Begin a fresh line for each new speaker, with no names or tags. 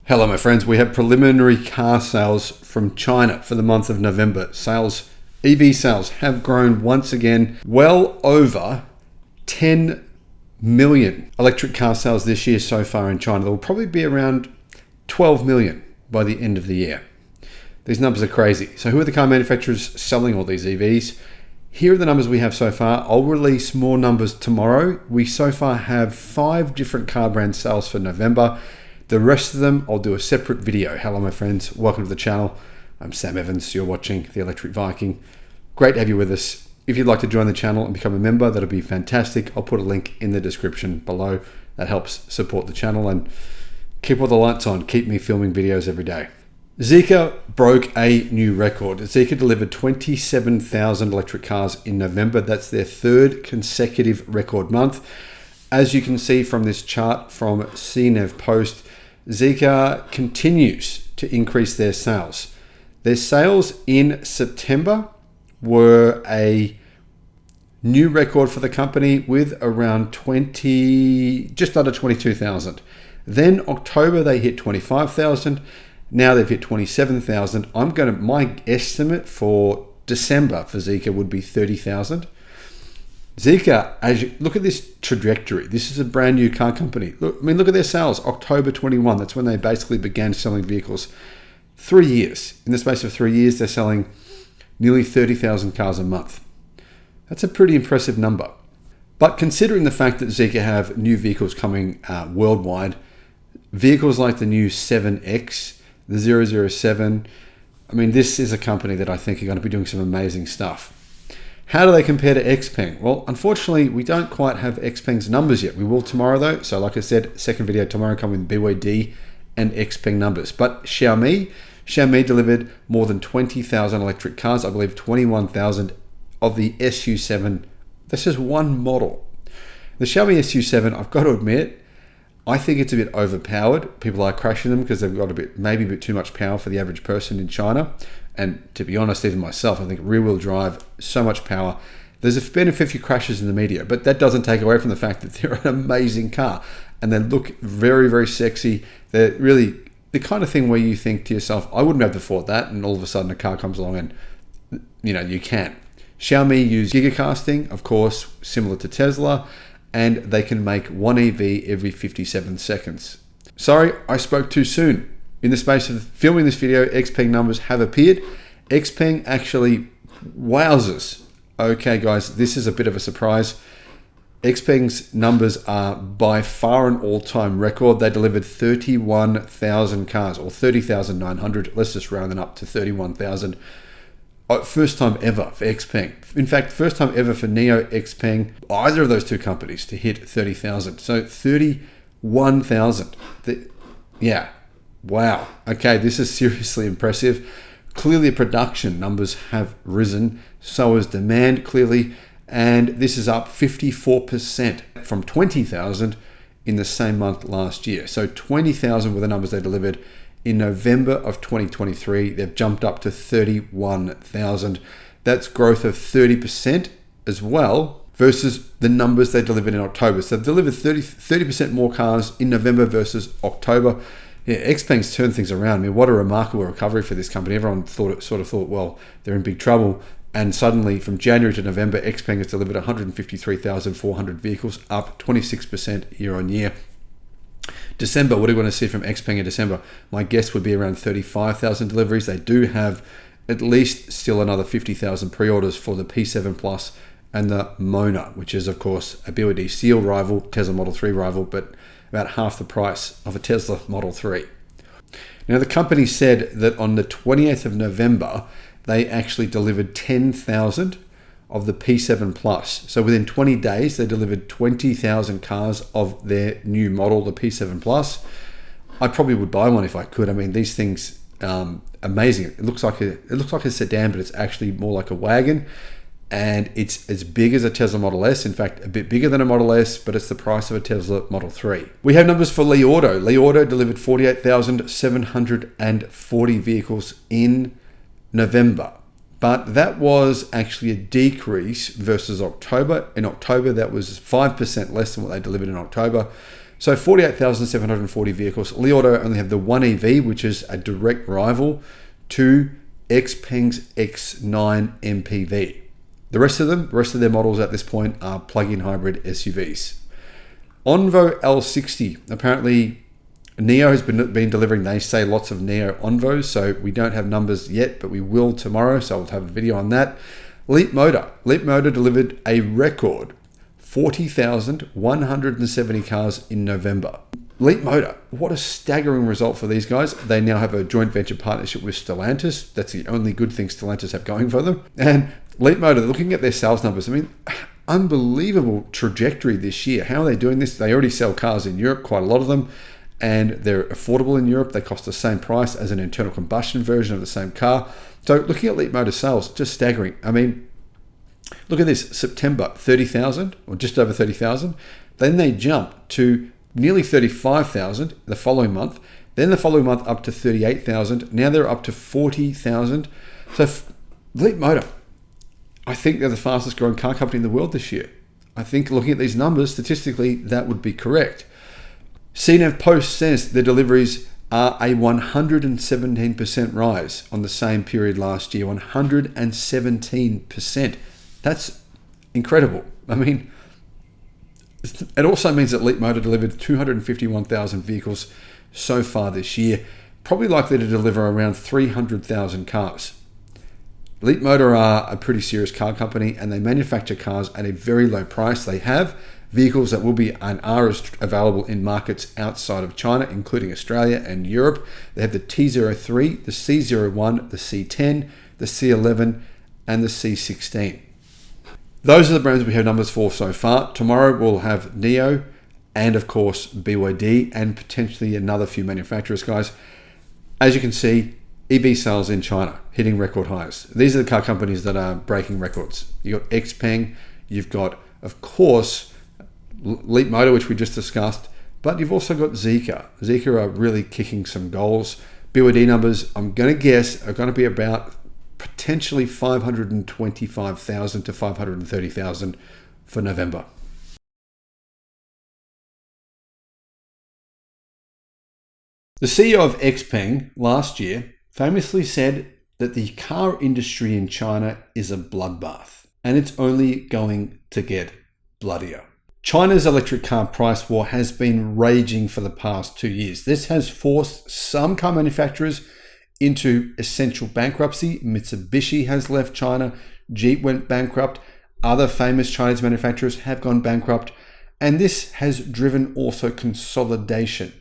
Hello my friends, we have preliminary car sales from China for the month of November. EV sales have grown once again, well over 10 million electric car sales this year so far in China. There will probably be around 12 million by the end of the year. These numbers are crazy. So who are the car manufacturers selling all these EVs? Here are the numbers we have so far. I'll release more numbers tomorrow. We so far have 5 different car brand sales for November. The rest of them, I'll do a separate video. Hello, my friends. Welcome to the channel. I'm Sam Evans. You're watching the Electric Viking. Great to have you with us. If you'd like to join the channel and become a member, that'll be fantastic. I'll put a link in the description below. That helps support the channel and keep all the lights on. Keep me filming videos every day. Zeekr broke a new record. Zeekr delivered 27,000 electric cars in November. That's their 3rd consecutive record month. As you can see from this chart from CNEV Post, Zeekr continues to increase their sales. Their sales in September were a new record for the company with around just under 22,000. Then October they hit 25,000. Now they've hit 27,000. My estimate for December for Zeekr would be 30,000. Zeekr, as you look at this trajectory, this is a brand new car company. Look at their sales. October 21, that's when they basically began selling vehicles. 3 years. In the space of 3 years, they're selling nearly 30,000 cars a month. That's a pretty impressive number. But considering the fact that Zeekr have new vehicles coming worldwide, vehicles like the new 7X, the 007, this is a company that I think are going to be doing some amazing stuff. How do they compare to Xpeng? Well, unfortunately, we don't quite have Xpeng's numbers yet. We will tomorrow though. So like I said, second video tomorrow coming with BYD and Xpeng numbers. But Xiaomi delivered more than 20,000 electric cars. I believe 21,000 of the SU7. This is one model. The Xiaomi SU7, I've got to admit, I think it's a bit overpowered. People are crashing them because they've got maybe a bit too much power for the average person in China. And to be honest, even myself, I think rear-wheel drive, so much power. There's been a few crashes in the media, but that doesn't take away from the fact that they're an amazing car. And they look very, very sexy. They're really the kind of thing where you think to yourself, I wouldn't be able to afford that. And all of a sudden a car comes along and, you can. Xiaomi use gigacasting, of course, similar to Tesla. And they can make one EV every 57 seconds. Sorry, I spoke too soon. In the space of filming this video, Xpeng numbers have appeared. Xpeng actually, wowzers. Okay guys, this is a bit of a surprise. Xpeng's numbers are by far an all-time record. They delivered 31,000 cars, or 30,900. Let's just round it up to 31,000. First time ever for Xpeng. In fact, first time ever for Neo Xpeng, either of those two companies to hit 30,000. So 31,000. Yeah. Wow. Okay, this is seriously impressive. Clearly production numbers have risen. So has demand clearly. And this is up 54% from 20,000 in the same month last year. So 20,000 were the numbers they delivered in November of 2023. They've jumped up to 31,000. That's growth of 30% as well versus the numbers they delivered in October. So they've delivered 30% more cars in November versus October. Yeah, Xpeng's turned things around. What a remarkable recovery for this company. Everyone thought, well, they're in big trouble. And suddenly from January to November, Xpeng has delivered 153,400 vehicles, up 26% year on year. December, what are we going to see from Xpeng in December? My guess would be around 35,000 deliveries. They do have at least still another 50,000 pre-orders for the P7 Plus and the Mona, which is of course a BYD Seal rival, Tesla Model 3 rival, but about half the price of a Tesla Model 3. Now the company said that on the 28th of November, they actually delivered 10,000 of the P7 Plus. So within 20 days, they delivered 20,000 cars of their new model, the P7 Plus. I probably would buy one if I could. These things, amazing. It looks like a sedan, but it's actually more like a wagon. And it's as big as a Tesla Model S. In fact, a bit bigger than a Model S, but it's the price of a Tesla Model 3. We have numbers for Li Auto. Li Auto delivered 48,740 vehicles in November. But that was actually a decrease versus October. In October, that was 5% less than what they delivered in October. So 48,740 vehicles. Li Auto only have the one EV, which is a direct rival to Xpeng's X9 MPV. The rest of their models at this point are plug-in hybrid SUVs. Onvo L60, apparently Neo has been delivering, they say, lots of Neo Onvos, so we don't have numbers yet, but we will tomorrow, so I'll have a video on that. Leapmotor delivered a record 40,170 cars in November. Leapmotor, what a staggering result for these guys. They now have a joint venture partnership with Stellantis. That's the only good thing Stellantis have going for them. And Leapmotor, looking at their sales numbers, I mean, unbelievable trajectory this year. How are they doing this? They already sell cars in Europe, quite a lot of them, and they're affordable in Europe. They cost the same price as an internal combustion version of the same car. So looking at Leapmotor sales, just staggering. I mean, look at this, September, 30,000 or just over 30,000. Then they jump to nearly 35,000 the following month. Then the following month up to 38,000. Now they're up to 40,000. So Leapmotor, I think they're the fastest growing car company in the world this year. I think looking at these numbers, statistically, that would be correct. CNEV Post says the deliveries are a 117% rise on the same period last year. 117%. That's incredible. I mean, it also means that Leapmotor delivered 251,000 vehicles so far this year, probably likely to deliver around 300,000 cars. Leapmotor are a pretty serious car company, and they manufacture cars at a very low price. They have vehicles that will be and are available in markets outside of China, including Australia and Europe. They have the T03, the C01, the C10, the C11, and the C16. Those are the brands we have numbers for so far. Tomorrow we'll have Neo and, of course, BYD and potentially another few manufacturers, guys. As you can see, EV sales in China hitting record highs. These are the car companies that are breaking records. You've got Xpeng, you've got, of course, Leapmotor, which we just discussed, but you've also got Zeekr. Zeekr are really kicking some goals. BYD numbers, I'm going to guess, are going to be about potentially 525,000 to 530,000 for November. The CEO of Xpeng last year famously said that the car industry in China is a bloodbath, and it's only going to get bloodier. China's electric car price war has been raging for the past 2 years. This has forced some car manufacturers into essential bankruptcy. Mitsubishi has left China, Jeep went bankrupt, other famous Chinese manufacturers have gone bankrupt, and this has driven also consolidation.